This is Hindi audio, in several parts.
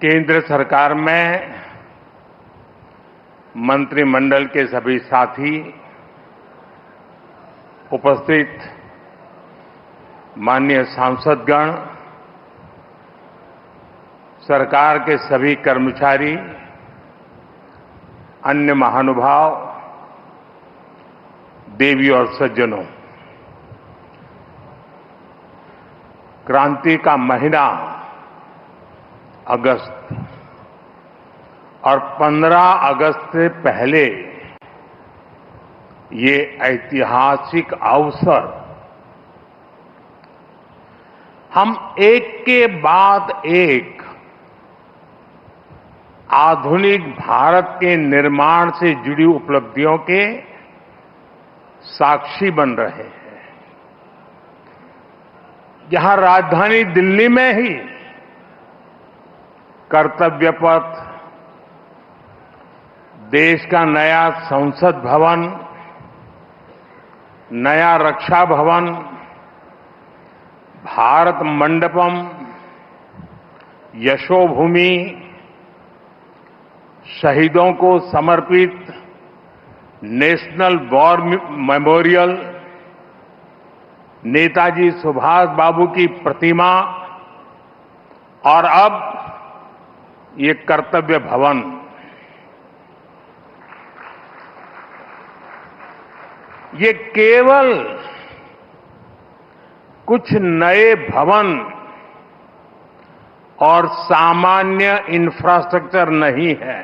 केंद्र सरकार में मंत्रिमंडल के सभी साथी, उपस्थित माननीय सांसदगण, सरकार के सभी कर्मचारी, अन्य महानुभाव, देवी और सज्जनों, क्रांति का महीना अगस्त और 15 अगस्त से पहले ये ऐतिहासिक अवसर हम एक के बाद एक आधुनिक भारत के निर्माण से जुड़ी उपलब्धियों के साक्षी बन रहे हैं। यहां राजधानी दिल्ली में ही कर्तव्य पथ, देश का नया संसद भवन, नया रक्षा भवन, भारत मंडपम, यशोभूमि, शहीदों को समर्पित national war memorial, Netaji Subhash Babu की प्रतिमा और अब ये कर्तव्य भवन, ये केवल कुछ नए भवन और सामान्य इंफ्रास्ट्रक्चर नहीं है।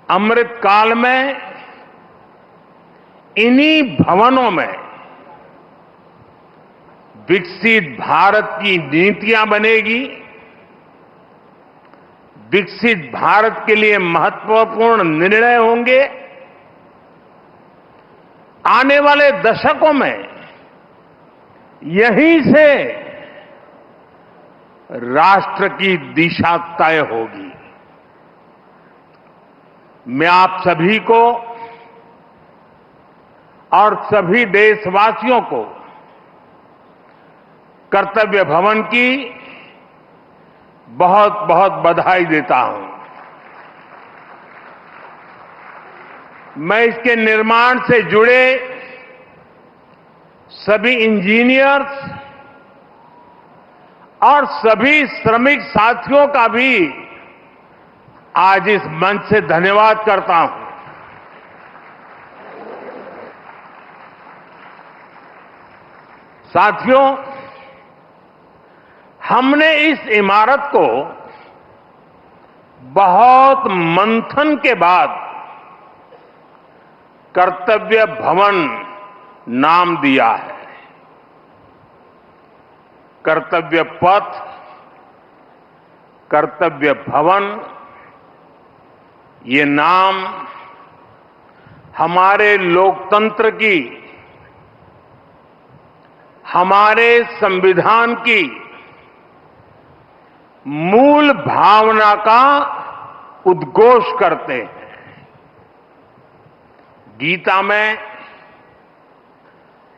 अमृत काल में इन्हीं भवनों में विकसित भारत की नीतियां बनेगी, विकसित भारत के लिए महत्वपूर्ण निर्णय होंगे। आने वाले दशकों में यहीं से राष्ट्र की दिशा तय होगी। मैं आप सभी को और सभी देशवासियों को कर्तव्य भवन की बहुत बहुत बधाई देता हूं। मैं इसके निर्माण से जुड़े सभी इंजीनियर्स और सभी श्रमिक साथियों का भी आज इस मंच से धन्यवाद करता हूं। साथियों, हमने इस इमारत को बहुत मंथन के बाद कर्तव्य भवन नाम दिया है। कर्तव्य पथ, कर्तव्य भवन, ये नाम हमारे लोकतंत्र की, हमारे संविधान की मूल भावना का उद्घोष करते हैं। गीता में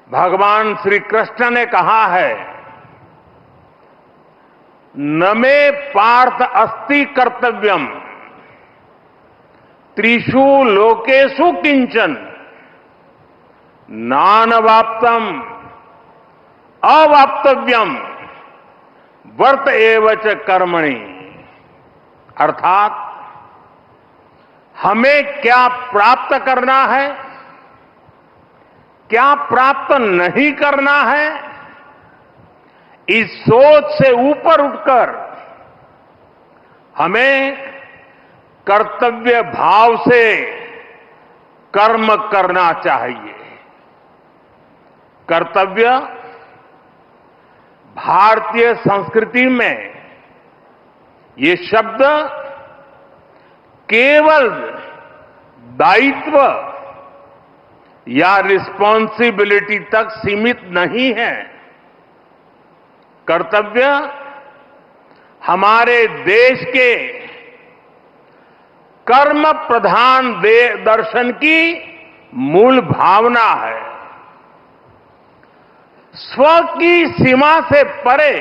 भगवान श्री कृष्ण ने कहा है, न मे पार्थ अस्ति कर्तव्यम त्रिषु लोकेषु किंचन नानवाप्तम अवाप्तव्यम वर्त एवच कर्मणि। अर्थात हमें क्या प्राप्त करना है, क्या प्राप्त नहीं करना है, इस सोच से ऊपर उठकर हमें कर्तव्य भाव से कर्म करना चाहिए। कर्तव्य भारतीय संस्कृति में ये शब्द केवल दायित्व या रिस्पॉन्सिबिलिटी तक सीमित नहीं है। कर्तव्य हमारे देश के कर्म प्रधान दर्शन की मूल भावना है। स्व की सीमा से परे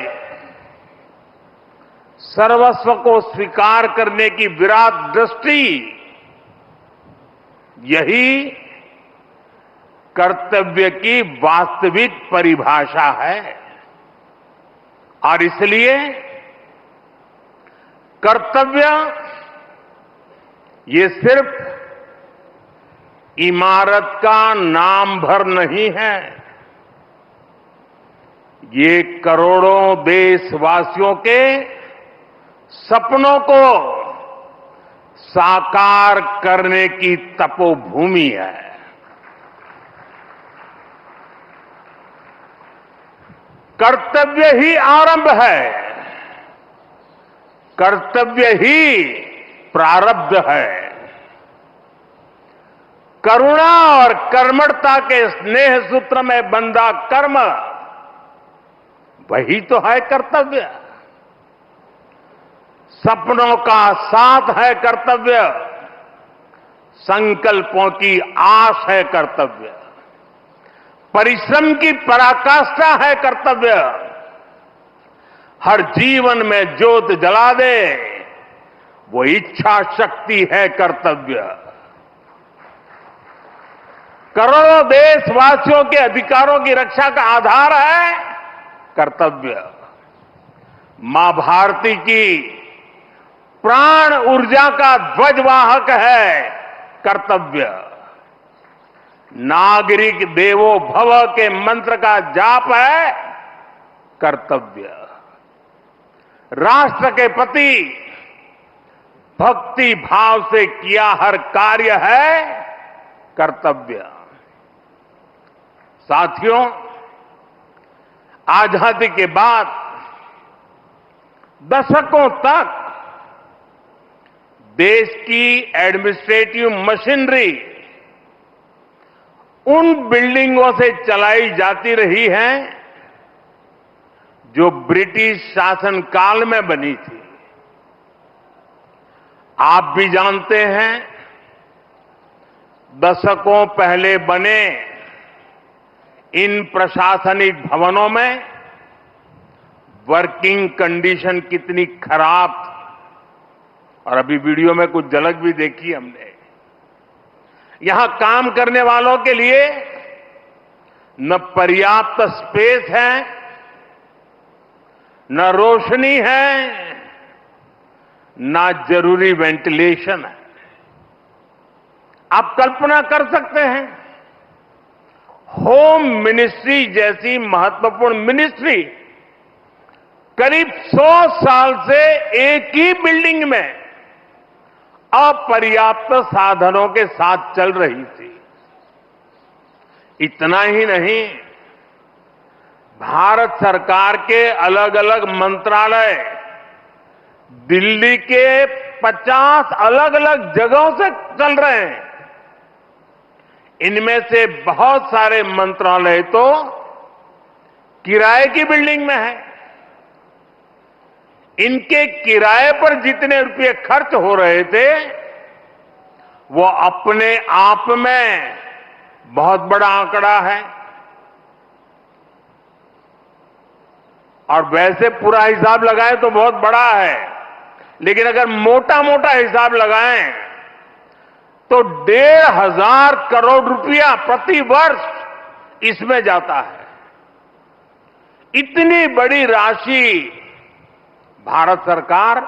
सर्वस्व को स्वीकार करने की विराट दृष्टि, यही कर्तव्य की वास्तविक परिभाषा है। और इसलिए कर्तव्य ये सिर्फ इमारत का नाम भर नहीं है, ये करोड़ों देशवासियों के सपनों को साकार करने की तपोभूमि है। कर्तव्य ही आरंभ है, कर्तव्य ही प्रारब्ध है। करुणा और कर्मठता के स्नेह सूत्र में बंधा कर्म, वही तो है कर्तव्य। सपनों का साथ है कर्तव्य, संकल्पों की आस है कर्तव्य, परिश्रम की पराकाष्ठा है कर्तव्य, हर जीवन में ज्योत जला दे वो इच्छा शक्ति है कर्तव्य। करोड़ों देशवासियों के अधिकारों की रक्षा का आधार है कर्तव्य। मां भारती की प्राण ऊर्जा का ध्वजवाहक है कर्तव्य। नागरिक देवो भव के मंत्र का जाप है कर्तव्य। राष्ट्र के प्रति भक्ति भाव से किया हर कार्य है कर्तव्य। साथियों, आजादी के बाद दशकों तक देश की एडमिनिस्ट्रेटिव मशीनरी उन बिल्डिंगों से चलाई जाती रही है जो ब्रिटिश शासनकाल में बनी थी। आप भी जानते हैं, दशकों पहले बने इन प्रशासनिक भवनों में वर्किंग कंडीशन कितनी खराब थी। और अभी वीडियो में कुछ झलक भी देखी हमने। यहां काम करने वालों के लिए न पर्याप्त स्पेस है, न रोशनी है, न जरूरी वेंटिलेशन है। आप कल्पना कर सकते हैं, होम मिनिस्ट्री जैसी महत्वपूर्ण मिनिस्ट्री करीब 100 साल से एक ही बिल्डिंग में अपर्याप्त साधनों के साथ चल रही थी। इतना ही नहीं, भारत सरकार के अलग अलग मंत्रालय दिल्ली के 50 अलग अलग जगहों से चल रहे हैं। इनमें से बहुत सारे मंत्रालय तो किराए की बिल्डिंग में है। इनके किराए पर जितने रुपए खर्च हो रहे थे, वो अपने आप में बहुत बड़ा आंकड़ा है। और वैसे पूरा हिसाब लगाएं तो बहुत बड़ा है, लेकिन अगर मोटा मोटा हिसाब लगाएं तो 1,500 करोड़ रुपया प्रति वर्ष इसमें जाता है। इतनी बड़ी राशि भारत सरकार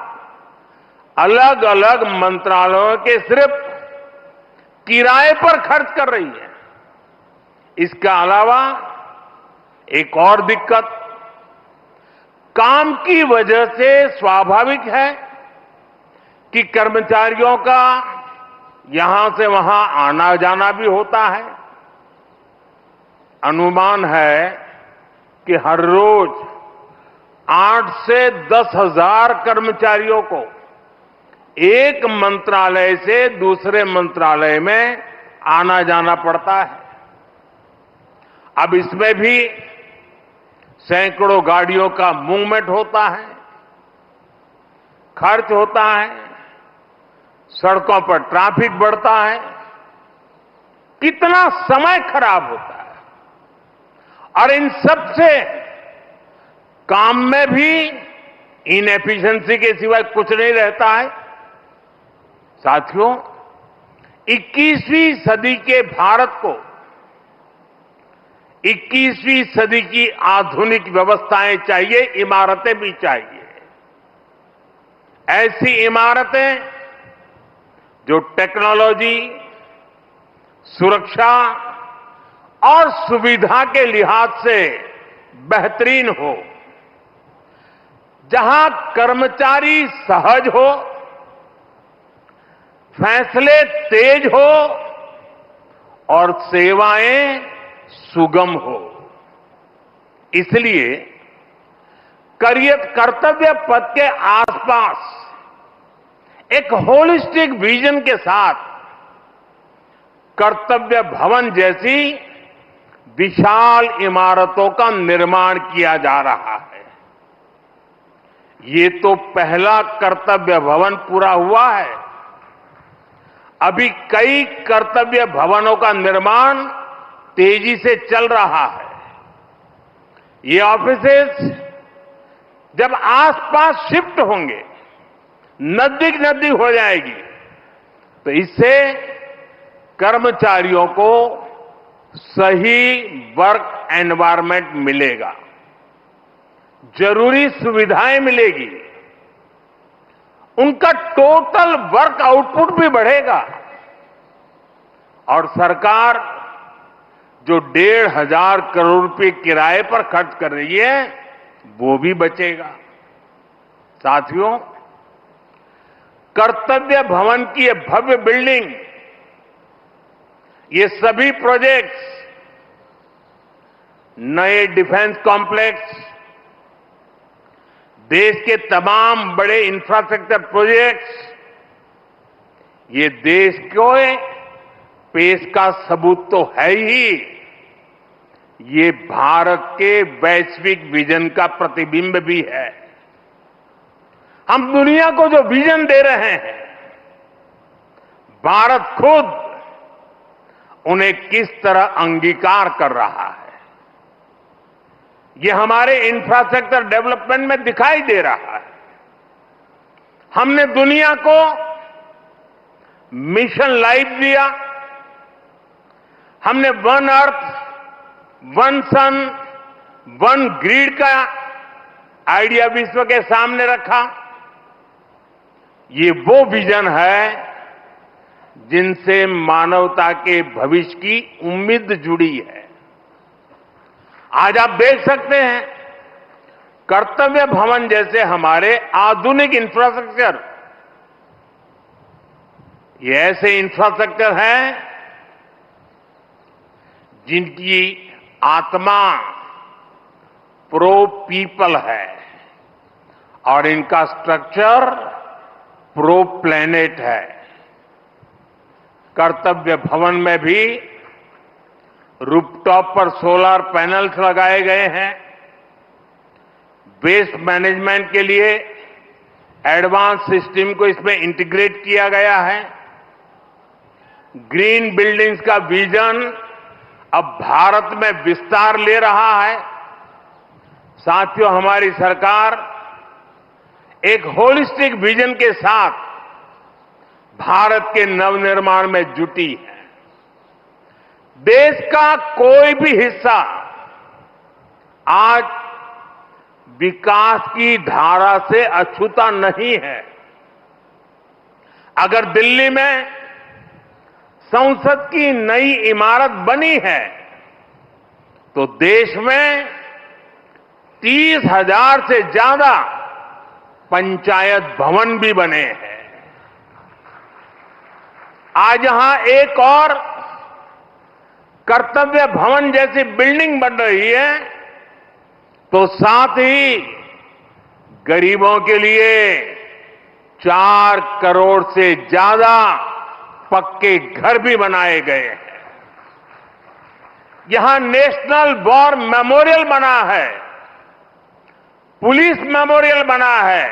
अलग अलग मंत्रालयों के सिर्फ किराए पर खर्च कर रही है। इसका अलावा एक और दिक्कत काम की वजह से स्वाभाविक है कि कर्मचारियों का यहां से वहां आना जाना भी होता है। अनुमान है कि हर रोज 8 से 10,000 कर्मचारियों को एक मंत्रालय से दूसरे मंत्रालय में आना जाना पड़ता है। अब इसमें भी सैकड़ों गाड़ियों का मूवमेंट होता है, खर्च होता है, सड़कों पर ट्रैफिक बढ़ता है, कितना समय खराब होता है। और इन सब से काम में भी इनएफिशिएंसी के सिवाय कुछ नहीं रहता है। साथियों, 21वीं सदी के भारत को 21वीं सदी की आधुनिक व्यवस्थाएं चाहिए, इमारतें भी चाहिए। ऐसी इमारतें जो टेक्नोलॉजी, सुरक्षा और सुविधा के लिहाज से बेहतरीन हो, जहां कर्मचारी सहज हो, फैसले तेज हो और सेवाएं सुगम हो। इसलिए कर्तव्य पथ के आसपास एक होलिस्टिक विजन के साथ कर्तव्य भवन जैसी विशाल इमारतों का निर्माण किया जा रहा है। ये तो पहला कर्तव्य भवन पूरा हुआ है। अभी कई कर्तव्य भवनों का निर्माण तेजी से चल रहा है। ये ऑफिसेस जब आसपास शिफ्ट होंगे, नजदीक हो जाएगी, तो इससे कर्मचारियों को सही वर्क एनवायरनमेंट मिलेगा, जरूरी सुविधाएं मिलेगी, उनका टोटल वर्क आउटपुट भी बढ़ेगा और सरकार जो 1,500 करोड़ रुपए किराए पर खर्च कर रही है वो भी बचेगा। साथियों, कर्तव्य भवन की ये भव्य बिल्डिंग, ये सभी प्रोजेक्ट्स, नए डिफेंस कॉम्प्लेक्स, देश के तमाम बड़े इंफ्रास्ट्रक्चर प्रोजेक्ट्स, ये देश को पेश का सबूत तो है ही, ये भारत के वैश्विक विजन का प्रतिबिंब भी है। हम दुनिया को जो विजन दे रहे हैं, भारत खुद उन्हें किस तरह अंगीकार कर रहा है, ये हमारे इंफ्रास्ट्रक्चर डेवलपमेंट में दिखाई दे रहा है। हमने दुनिया को मिशन लाइफ दिया, हमने वन अर्थ, वन सन, वन ग्रिड का आइडिया विश्व के सामने रखा। ये वो विजन है जिनसे मानवता के भविष्य की उम्मीद जुड़ी है। आज आप देख सकते हैं, कर्तव्य भवन जैसे हमारे आधुनिक इंफ्रास्ट्रक्चर, ये ऐसे इंफ्रास्ट्रक्चर हैं जिनकी आत्मा प्रो पीपल है और इनका स्ट्रक्चर प्रो प्लेनेट है। कर्तव्य भवन में भी रूफटॉप पर सोलर पैनल्स लगाए गए हैं। वेस्ट मैनेजमेंट के लिए एडवांस सिस्टम को इसमें इंटीग्रेट किया गया है। ग्रीन बिल्डिंग्स का विजन अब भारत में विस्तार ले रहा है। साथियों, हमारी सरकार एक होलिस्टिक विजन के साथ भारत के नवनिर्माण में जुटी है। देश का कोई भी हिस्सा आज विकास की धारा से अछूता नहीं है। अगर दिल्ली में संसद की नई इमारत बनी है तो देश में 30,000 से ज्यादा पंचायत भवन भी बने हैं। आज यहां एक और कर्तव्य भवन जैसी बिल्डिंग बन रही है तो साथ ही गरीबों के लिए 4 करोड़ से ज्यादा पक्के घर भी बनाए गए हैं। यहां नेशनल वॉर मेमोरियल बना है, पुलिस मेमोरियल बना है,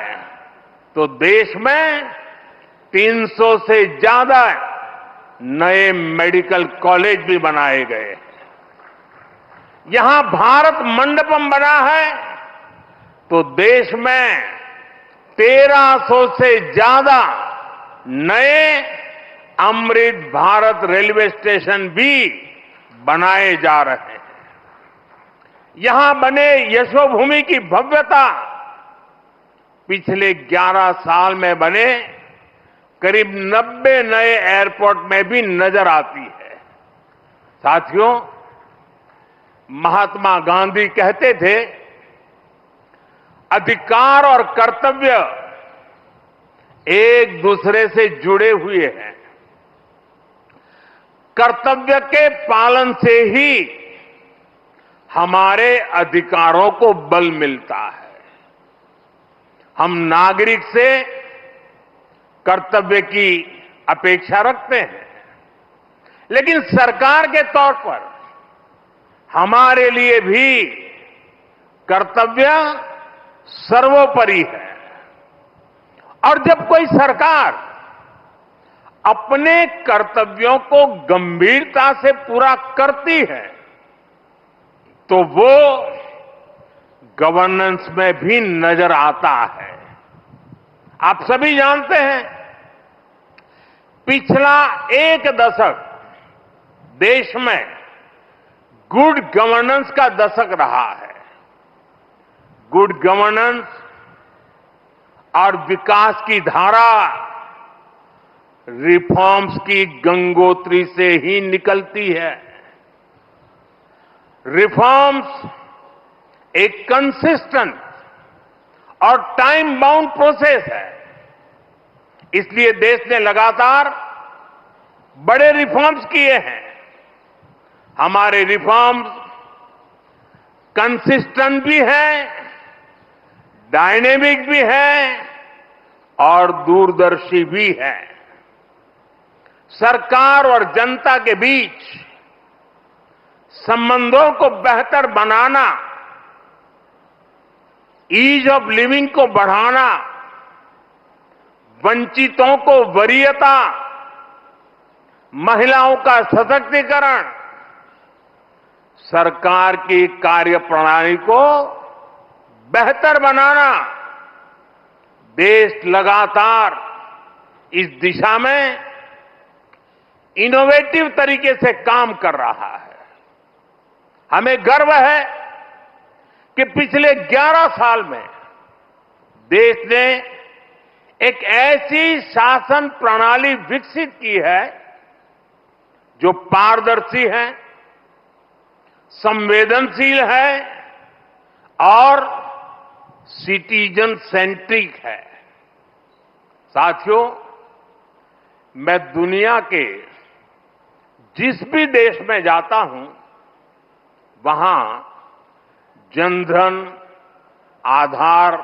तो देश में 300 से ज्यादा नए मेडिकल कॉलेज भी बनाए गए हैं। यहां भारत मंडपम बना है तो देश में 1300 से ज्यादा नए अमृत भारत रेलवे स्टेशन भी बनाए जा रहे हैं। यहां बने यशोभूमि की भव्यता पिछले 11 साल में बने करीब 90 नए एयरपोर्ट में भी नजर आती है। साथियों, महात्मा गांधी कहते थे, अधिकार और कर्तव्य एक दूसरे से जुड़े हुए हैं। कर्तव्य के पालन से ही हमारे अधिकारों को बल मिलता है। हम नागरिक से कर्तव्य की अपेक्षा रखते हैं, लेकिन सरकार के तौर पर हमारे लिए भी कर्तव्य सर्वोपरि है। और जब कोई सरकार अपने कर्तव्यों को गंभीरता से पूरा करती है तो वो गवर्नेंस में भी नजर आता है। आप सभी जानते हैं, पिछला एक दशक देश में गुड गवर्नेंस का दशक रहा है। गुड गवर्नेंस और विकास की धारा रिफॉर्म्स की गंगोत्री से ही निकलती है। रिफॉर्म्स एक कंसिस्टेंट और टाइम बाउंड प्रोसेस है। इसलिए देश ने लगातार बड़े रिफॉर्म्स किए हैं। हमारे रिफॉर्म्स कंसिस्टेंट भी हैं, डायनेमिक भी हैं और दूरदर्शी भी हैं। सरकार और जनता के बीच संबंधों को बेहतर बनाना, ईज ऑफ लिविंग को बढ़ाना, वंचितों को वरीयता, महिलाओं का सशक्तिकरण, सरकार की कार्यप्रणाली को बेहतर बनाना, देश लगातार इस दिशा में इनोवेटिव तरीके से काम कर रहा है। हमें गर्व है कि पिछले 11 साल में देश ने एक ऐसी शासन प्रणाली विकसित की है जो पारदर्शी है, संवेदनशील है और सिटीजन सेंट्रिक है। साथियों, मैं दुनिया के जिस भी देश में जाता हूं, वहां जनधन, आधार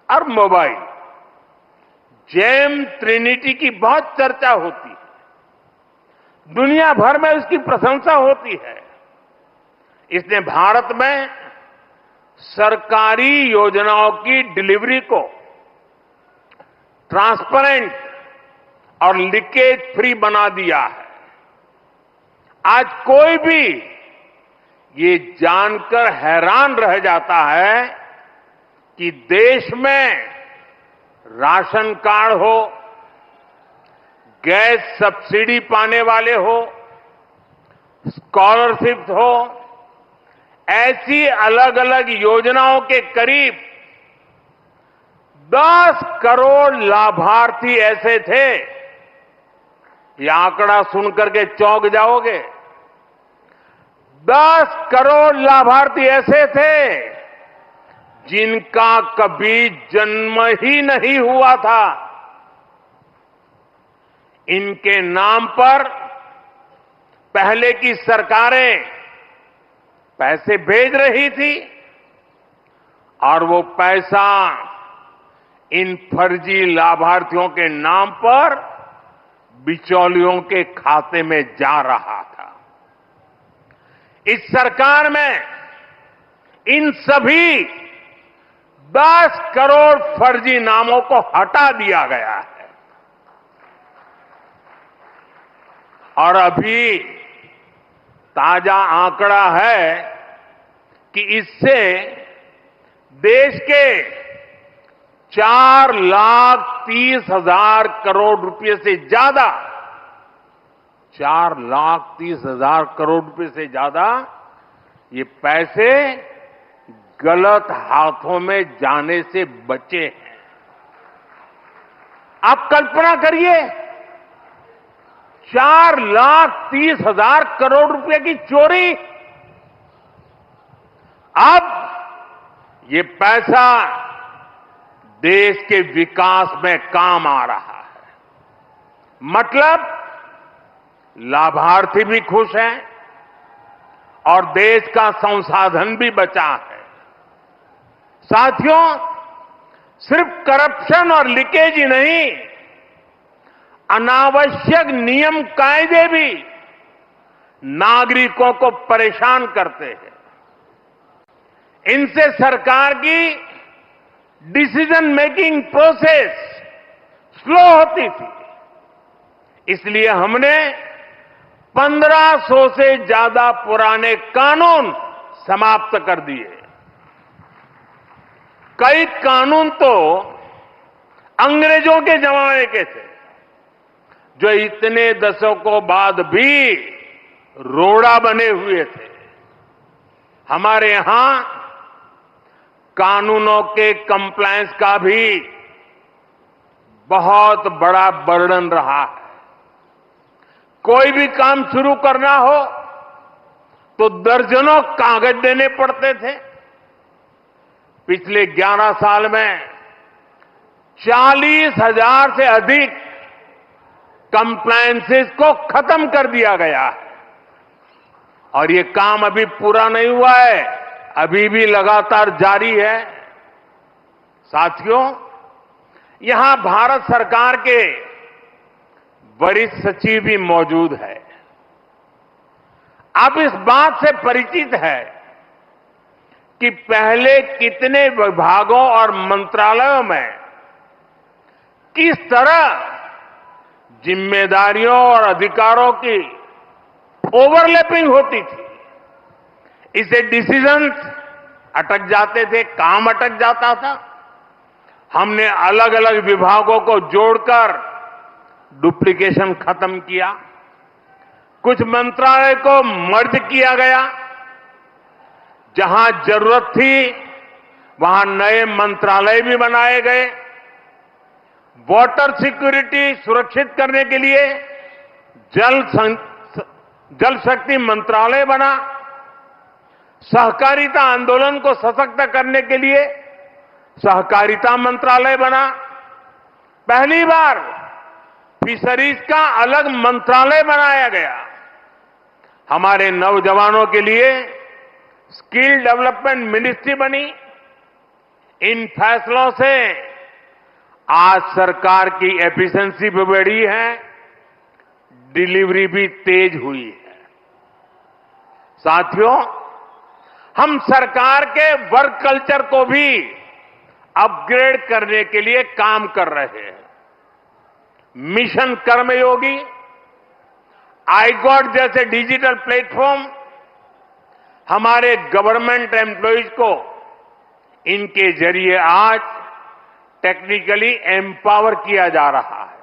और मोबाइल जेम ट्रिनिटी की बहुत चर्चा होती है। दुनिया भर में उसकी प्रशंसा होती है। इसने भारत में सरकारी योजनाओं की डिलीवरी को ट्रांसपेरेंट और लीकेज फ्री बना दिया है। आज कोई भी ये जानकर हैरान रह जाता है कि देश में राशन कार्ड हो, गैस सब्सिडी पाने वाले हो, स्कॉलरशिप हो, ऐसी अलग अलग योजनाओं के करीब 10 करोड़ लाभार्थी ऐसे थे। ये आंकड़ा सुनकर के चौंक जाओगे। 10 करोड़ लाभार्थी ऐसे थे जिनका कभी जन्म ही नहीं हुआ था। इनके नाम पर पहले की सरकारें पैसे भेज रही थी और वो पैसा इन फर्जी लाभार्थियों के नाम पर बिचौलियों के खाते में जा रहा था। इस सरकार में इन सभी 10 करोड़ फर्जी नामों को हटा दिया गया है और अभी ताजा आंकड़ा है कि इससे देश के 4,30,000 करोड़ रुपए से ज्यादा, 4,30,000 करोड़ रुपए से ज्यादा ये पैसे गलत हाथों में जाने से बचे हैं। आप कल्पना करिए, 4,30,000 करोड़ रुपए की चोरी। अब ये पैसा देश के विकास में काम आ रहा है। मतलब लाभार्थी भी खुश हैं और देश का संसाधन भी बचा है। साथियों, सिर्फ करप्शन और लीकेज ही नहीं, अनावश्यक नियम कायदे भी नागरिकों को परेशान करते हैं। इनसे सरकार की डिसीजन मेकिंग प्रोसेस स्लो होती थी। इसलिए हमने 1500 से ज्यादा पुराने कानून समाप्त कर दिए। कई कानून तो अंग्रेजों के जमाने के थे, जो इतने दशकों बाद भी रोड़ा बने हुए थे। हमारे यहां कानूनों के कंप्लायंस का भी बहुत बड़ा बर्डन रहा है। कोई भी काम शुरू करना हो तो दर्जनों कागज देने पड़ते थे। पिछले 11 साल में 40,000 से अधिक कंप्लायंसेस को खत्म कर दिया गया है। और ये काम अभी पूरा नहीं हुआ है, अभी भी लगातार जारी है। साथियों, यहां भारत सरकार के वरिष्ठ सचिव भी मौजूद है। आप इस बात से परिचित है कि पहले कितने विभागों और मंत्रालयों में किस तरह जिम्मेदारियों और अधिकारों की ओवरलैपिंग होती थी। इससे डिसीजंस अटक जाते थे, काम अटक जाता था। हमने अलग अलग विभागों को जोड़कर डुप्लीकेशन खत्म किया। कुछ मंत्रालय को मर्ज किया गया। जहां जरूरत थी वहां नए मंत्रालय भी बनाए गए। वाटर सिक्योरिटी सुरक्षित करने के लिए जल शक्ति मंत्रालय बना। सहकारिता आंदोलन को सशक्त करने के लिए सहकारिता मंत्रालय बना। पहली बार फिशरीज का अलग मंत्रालय बनाया गया। हमारे नौजवानों के लिए स्किल डेवलपमेंट मिनिस्ट्री बनी। इन फैसलों से आज सरकार की एफिशिएंसी भी बढ़ी है, डिलीवरी भी तेज हुई है। साथियों, हम सरकार के वर्क कल्चर को भी अपग्रेड करने के लिए काम कर रहे हैं। मिशन कर्मयोगी, iGOT जैसे डिजिटल प्लेटफॉर्म हमारे गवर्नमेंट एम्प्लॉइज को इनके जरिए आज टेक्निकली एम्पावर किया जा रहा है।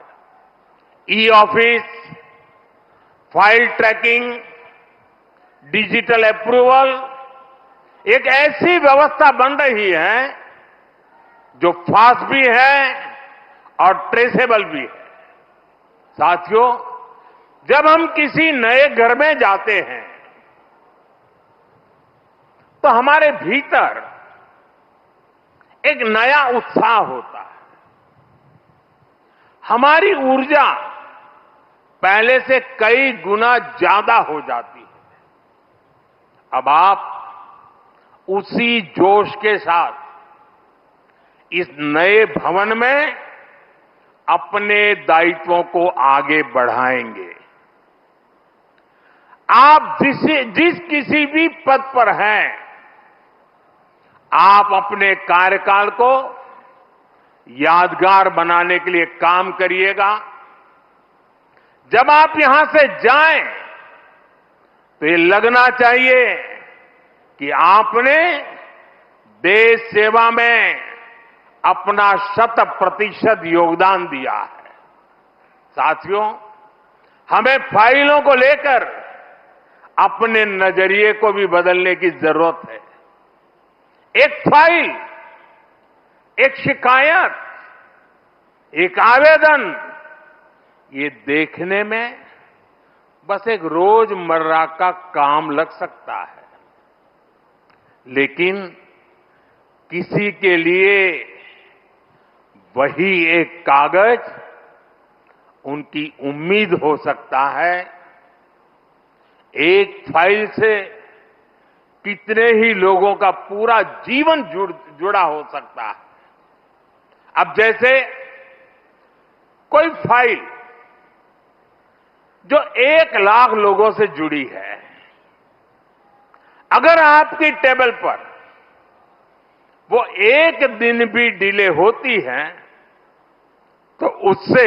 E office, file tracking, digital approval एक ऐसी व्यवस्था बन रही है जो फास्ट भी है और ट्रेसेबल भी है। साथियों, जब हम किसी नए घर में जाते हैं तो हमारे भीतर एक नया उत्साह होता है। हमारी ऊर्जा पहले से कई गुना ज्यादा हो जाती है। अब आप उसी जोश के साथ इस नए भवन में अपने दायित्वों को आगे बढ़ाएंगे। आप जिस किसी भी पद पर हैं, आप अपने कार्यकाल को यादगार बनाने के लिए काम करिएगा। जब आप यहां से जाएं तो ये लगना चाहिए कि आपने देश सेवा में अपना 100% योगदान दिया है। साथियों, हमें फाइलों को लेकर अपने नजरिए को भी बदलने की जरूरत है। एक फाइल, एक शिकायत, एक आवेदन, ये देखने में बस एक रोजमर्रा का काम लग सकता है, लेकिन किसी के लिए वही एक कागज उनकी उम्मीद हो सकता है। एक फाइल से कितने ही लोगों का पूरा जीवन जुड़ा हो सकता है। अब जैसे कोई फाइल जो 1 लाख लोगों से जुड़ी है, अगर आपकी टेबल पर वो एक दिन भी डिले होती है तो उससे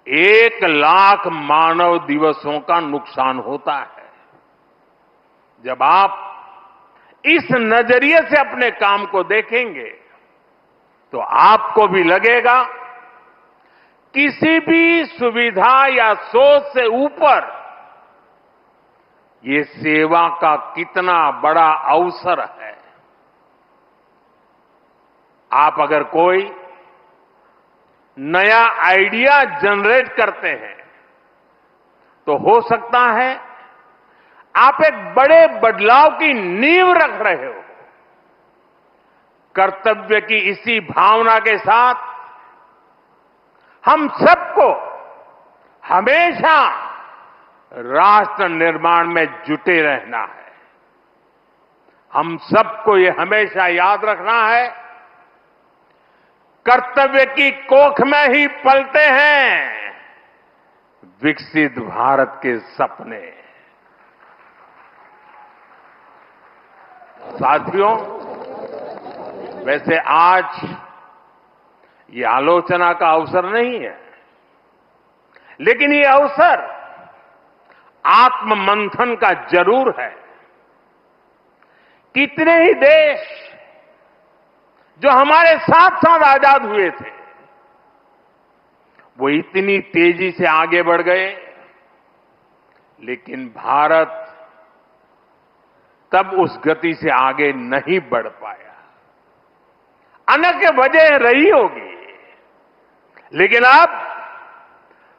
1 लाख मानव दिवसों का नुकसान होता है। जब आप इस नजरिए से अपने काम को देखेंगे तो आपको भी लगेगा किसी भी सुविधा या सोच से ऊपर ये सेवा का कितना बड़ा अवसर है। आप अगर कोई नया आइडिया जनरेट करते हैं तो हो सकता है आप एक बड़े बदलाव की नींव रख रहे हो। कर्तव्य की इसी भावना के साथ हम सबको हमेशा राष्ट्र निर्माण में जुटे रहना है। हम सबको ये हमेशा याद रखना है, कर्तव्य की कोख में ही पलते हैं विकसित भारत के सपने। साथियों, वैसे आज ये आलोचना का अवसर नहीं है, लेकिन ये अवसर आत्ममंथन का जरूर है। कितने ही देश जो हमारे साथ साथ आजाद हुए थे, वो इतनी तेजी से आगे बढ़ गए, लेकिन भारत तब उस गति से आगे नहीं बढ़ पाया। अनेक वजह रही होगी, लेकिन अब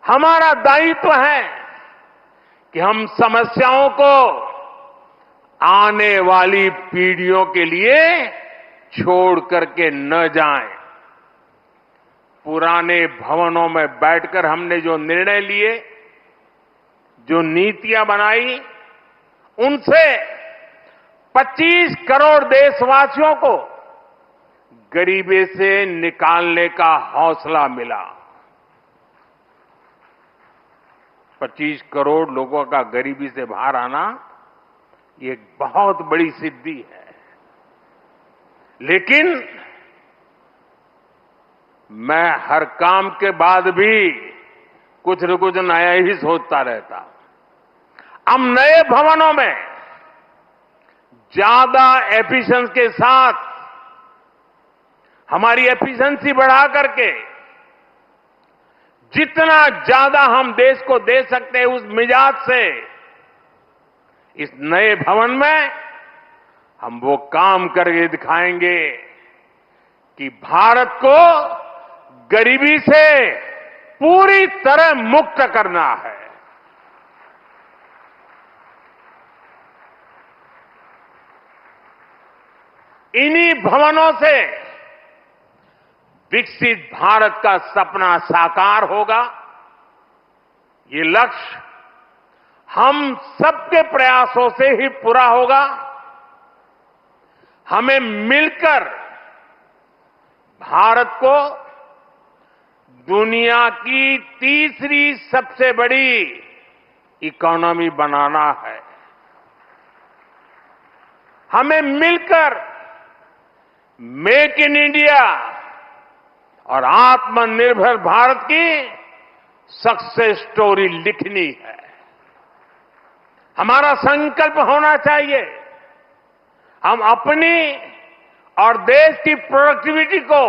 हमारा दायित्व है कि हम समस्याओं को आने वाली पीढ़ियों के लिए छोड़ करके न जाएं। पुराने भवनों में बैठकर हमने जो निर्णय लिए, जो नीतियां बनाई, उनसे 25 करोड़ देशवासियों को गरीबी से निकालने का हौसला मिला। 25 करोड़ लोगों का गरीबी से बाहर आना ये एक बहुत बड़ी सिद्धि है। लेकिन मैं हर काम के बाद भी कुछ न कुछ नया ही सोचता रहता। अब नए भवनों में ज्यादा एफिशिएंसी के साथ हमारी एफिशिएंसी बढ़ा करके जितना ज्यादा हम देश को दे सकते हैं उस मिजाज से इस नए भवन में हम वो काम करके दिखाएंगे कि भारत को गरीबी से पूरी तरह मुक्त करना है। इन्हीं भवनों से विकसित भारत का सपना साकार होगा। ये लक्ष्य हम सबके प्रयासों से ही पूरा होगा। हमें मिलकर भारत को दुनिया की तीसरी सबसे बड़ी इकोनॉमी बनाना है। हमें मिलकर मेक इन इंडिया और आत्मनिर्भर भारत की सक्सेस स्टोरी लिखनी है। हमारा संकल्प होना चाहिए हम अपनी और देश की प्रोडक्टिविटी को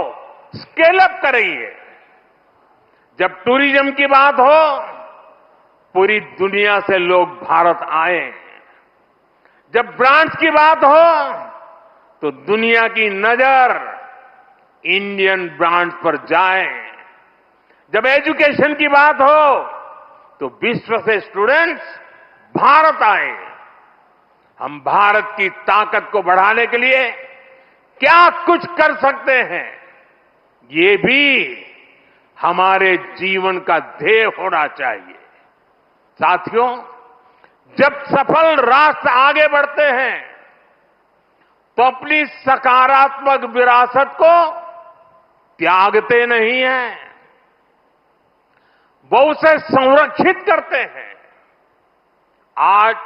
स्केल अप करेंगे। जब टूरिज्म की बात हो, पूरी दुनिया से लोग भारत आए। जब ब्रांड्स की बात हो, तो दुनिया की नजर इंडियन ब्रांड्स पर जाए। जब एजुकेशन की बात हो, तो विश्व से स्टूडेंट्स भारत आए। हम भारत की ताकत को बढ़ाने के लिए क्या कुछ कर सकते हैं, ये भी हमारे जीवन का ध्येय होना चाहिए। साथियों, जब सफल राष्ट्र आगे बढ़ते हैं, तो अपनी सकारात्मक विरासत को त्यागते नहीं हैं, वो उसे संरक्षित करते हैं। आज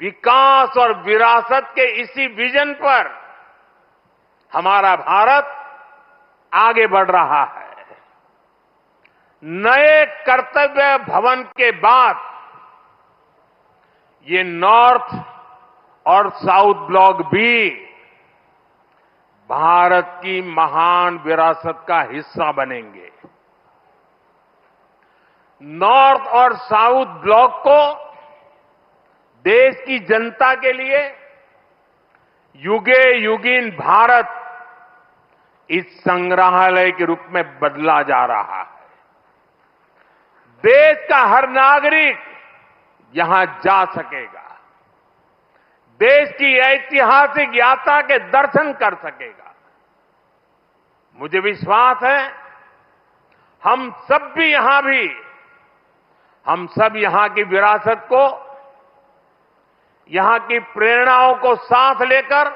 विकास और विरासत के इसी विजन पर हमारा भारत आगे बढ़ रहा है। नए कर्तव्य भवन के बाद ये नॉर्थ और साउथ ब्लॉक भी भारत की महान विरासत का हिस्सा बनेंगे। नॉर्थ और साउथ ब्लॉक को देश की जनता के लिए युगे युगीन भारत इस संग्रहालय के रूप में बदला जा रहा है। देश का हर नागरिक यहां जा सकेगा, देश की ऐतिहासिक यात्रा के दर्शन कर सकेगा। मुझे विश्वास है हम सब यहां की विरासत को, यहां की प्रेरणाओं को साथ लेकर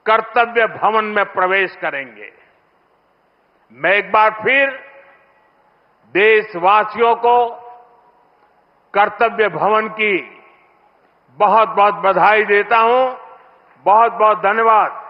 कर्तव्य भवन में प्रवेश करेंगे। मैं एक बार फिर देशवासियों को कर्तव्य भवन की बहुत बहुत बधाई देता हूं। बहुत बहुत धन्यवाद।